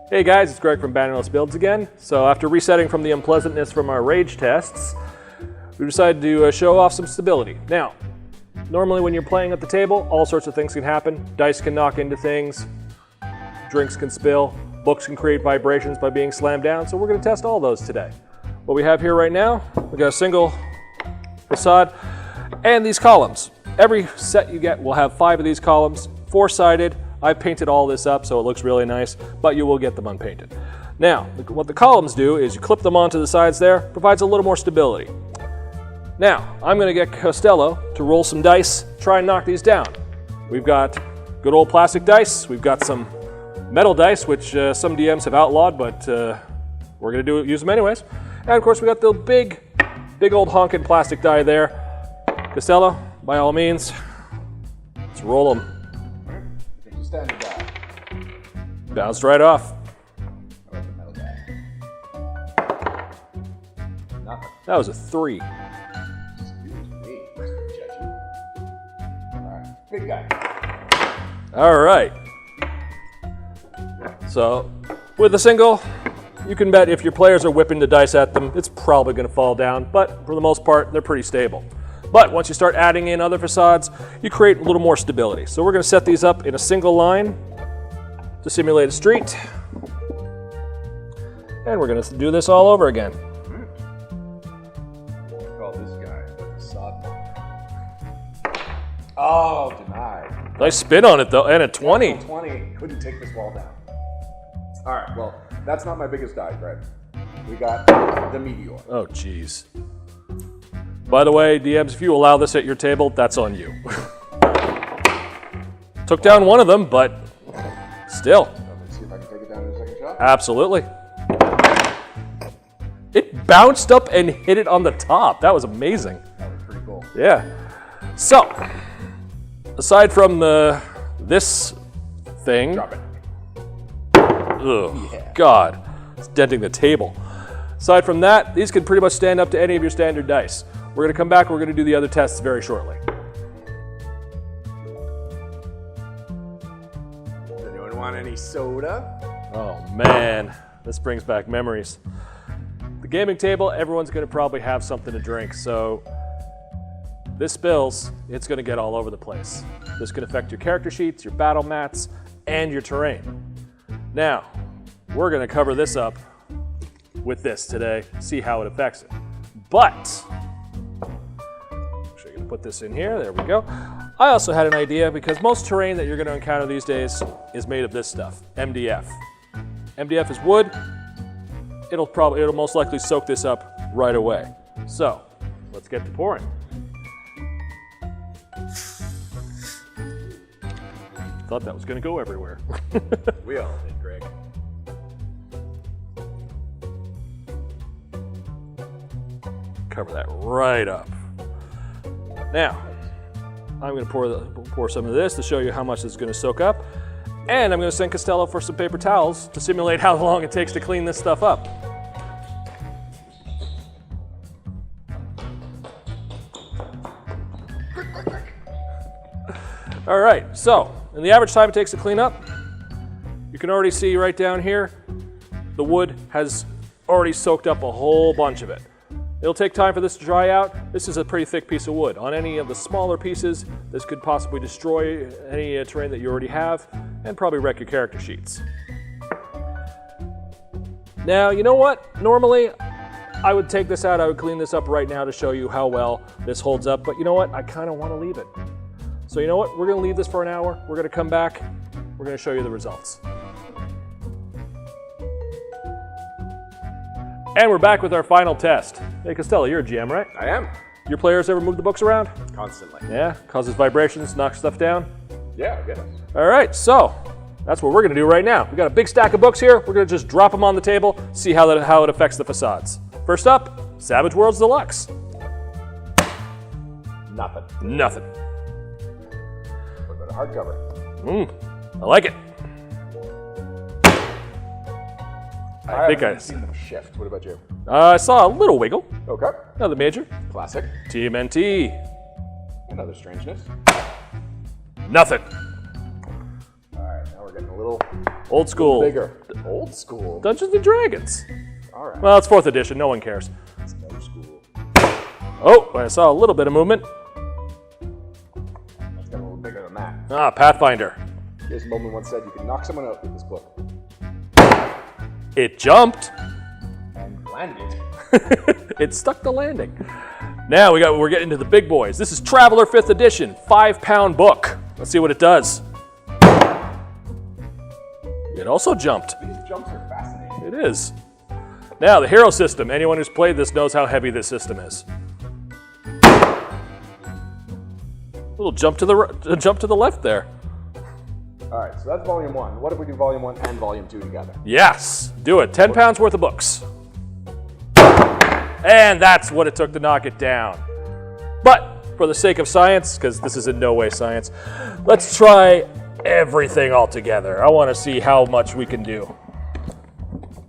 Hey guys, it's Greg from Bannerless Builds again. So after resetting from the unpleasantness from our rage tests, we decided to show off some stability. Now, normally when you're playing at the table, all sorts of things can happen. Dice can knock into things, drinks can spill, books can create vibrations by being slammed down, so we're going to test all those today. What we have here right now, we got a single facade and these columns. Every set you get will have 5 of these columns, 4-sided. I painted all this up so it looks really nice, but you will get them unpainted. Now, what the columns do is you clip them onto the sides there, provides a little more stability. Now, I'm going to get Costello to roll some dice, try and knock these down. We've got good old plastic dice, we've got some metal dice, which some DMs have outlawed, but we're going to use them anyways. And of course we got the big old honkin' plastic die there. Costello, by all means, let's roll them. Standard die. Bounced right off. How about the metal die? Nothing. That was a 3. Excuse me, Mr. Judgy. Alright, big guy. All right. So, with a single, you can bet if your players are whipping the dice at them, it's probably going to fall down, but for the most part, they're pretty stable. But once you start adding in other facades, you create a little more stability. So we're going to set these up in a single line to simulate a street. And we're going to do this all over again. Call this guy the facade. Oh, denied. Nice spin on it though, and a 20. 20. Couldn't take this wall down. All right, well, that's not my biggest die, Greg. We got the meteor. Oh, jeez. By the way, DMs, if you allow this at your table, that's on you. Took down one of them, but still. Let's see if I can take it down in a second shot. Absolutely. It bounced up and hit it on the top. That was amazing. That was pretty cool. Yeah. So, aside from this thing. Drop it. Ugh, Yeah. God. It's denting the table. Aside from that, these can pretty much stand up to any of your standard dice. We're going to come back, we're going to do the other tests very shortly. Does anyone want any soda? Oh man, this brings back memories. The gaming table, everyone's going to probably have something to drink, so this spills, it's going to get all over the place. This can affect your character sheets, your battle mats, and your terrain. Now, we're going to cover this up with this today, see how it affects it. But, actually, I'm going to put this in here, there we go. I also had an idea because most terrain that you're going to encounter these days is made of this stuff, MDF. MDF is wood. It'll most likely soak this up right away. So, let's get to pouring. Thought that was going to go everywhere. We all did, Greg. Cover that right up. Now, I'm going to pour some of this to show you how much it's going to soak up. And I'm going to send Costello for some paper towels to simulate how long it takes to clean this stuff up. All right, so in the average time it takes to clean up, you can already see right down here, the wood has already soaked up a whole bunch of it. It'll take time for this to dry out. This is a pretty thick piece of wood. On any of the smaller pieces, this could possibly destroy any terrain that you already have and probably wreck your character sheets. Now, you know what? Normally, I would take this out, I would clean this up right now to show you how well this holds up, but you know what? I kind of want to leave it. So you know what? We're going to leave this for an hour. We're going to come back. We're going to show you the results. And we're back with our final test. Hey, Costello, you're a GM, right? I am. Your players ever move the books around? Constantly. Yeah? Causes vibrations, knocks stuff down? Yeah, I get it. All right, so that's what we're going to do right now. We've got a big stack of books here. We're going to just drop them on the table, see how it affects the facades. First up, Savage Worlds Deluxe. Nothing. Nothing. What about a hardcover? I like it. I think haven't seen them shift. What about you? I saw a little wiggle. Okay. Another major. Classic. TMNT. Another strangeness. Nothing. All right, now we're getting a little Old school. bigger. Old school? Dungeons and Dragons. All right. Well, it's 4th edition. No one cares. It's no school. Oh, I saw a little bit of movement. Let's get a little bigger than that. Ah, Pathfinder. Jason Bowman once said you can knock someone out with this book. It jumped. And landed. It stuck the landing. Now we're getting into the big boys. This is Traveler 5th edition, 5-pound book. Let's see what it does. It also jumped. These jumps are fascinating. It is. Now the hero system. Anyone who's played this knows how heavy this system is. Little jump to the left there. All right, so that's volume 1. What if we do volume 1 and volume 2 together? Yes, do it. 10 pounds worth of books. And that's what it took to knock it down. But for the sake of science, because this is in no way science, let's try everything all together. I want to see how much we can do.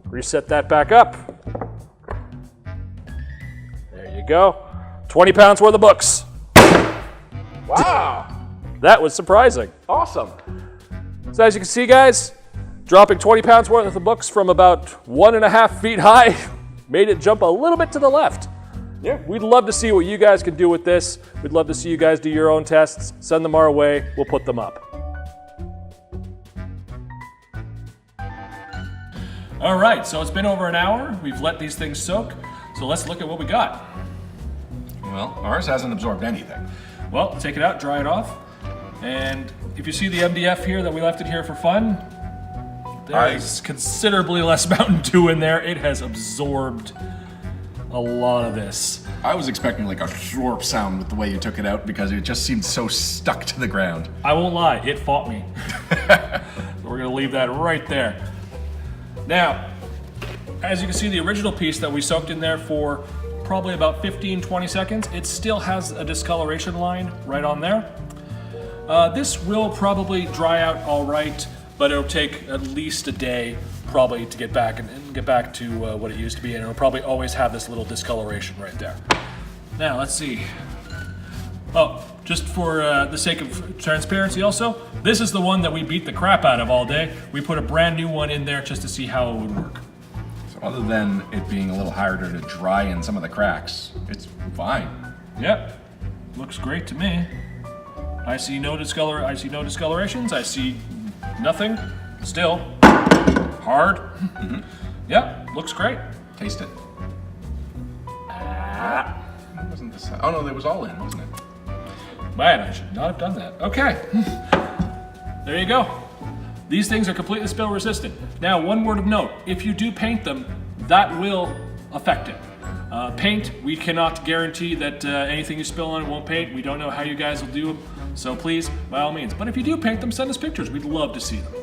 Reset that back up. There you go. 20 pounds worth of books. Wow! That was surprising. Awesome. So as you can see, guys, dropping 20 pounds worth of books from about 1.5 feet high made it jump a little bit to the left. Yeah. We'd love to see what you guys can do with this. We'd love to see you guys do your own tests. Send them our way. We'll put them up. All right, so it's been over an hour. We've let these things soak. So let's look at what we got. Well, ours hasn't absorbed anything. Well, take it out, dry it off. And if you see the MDF here that we left it here for fun, there's considerably less Mountain Dew in there. It has absorbed a lot of this. I was expecting like a slurp sound with the way you took it out because it just seemed so stuck to the ground. I won't lie, it fought me. So we're gonna leave that right there. Now, as you can see, the original piece that we soaked in there for probably about 15-20 seconds, it still has a discoloration line right on there. This will probably dry out all right, but it'll take at least a day probably to get back and get back to what it used to be, and it'll probably always have this little discoloration right there. Now, let's see. Oh, just for the sake of transparency also, this is the one that we beat the crap out of all day. We put a brand new one in there just to see how it would work. So other than it being a little harder to dry in some of the cracks, it's fine. Yep, looks great to me. I see no discolorations. I see nothing. Still hard. Mm-hmm. Yep, looks great. Taste it. That wasn't this. Oh no, it was all in, wasn't it? Man, I should not have done that. Okay. There you go. These things are completely spill resistant. Now, one word of note, if you do paint them, that will affect it. Paint, we cannot guarantee that anything you spill on it won't paint. We don't know how you guys will do them, so please, by all means. But if you do paint them, send us pictures. We'd love to see them.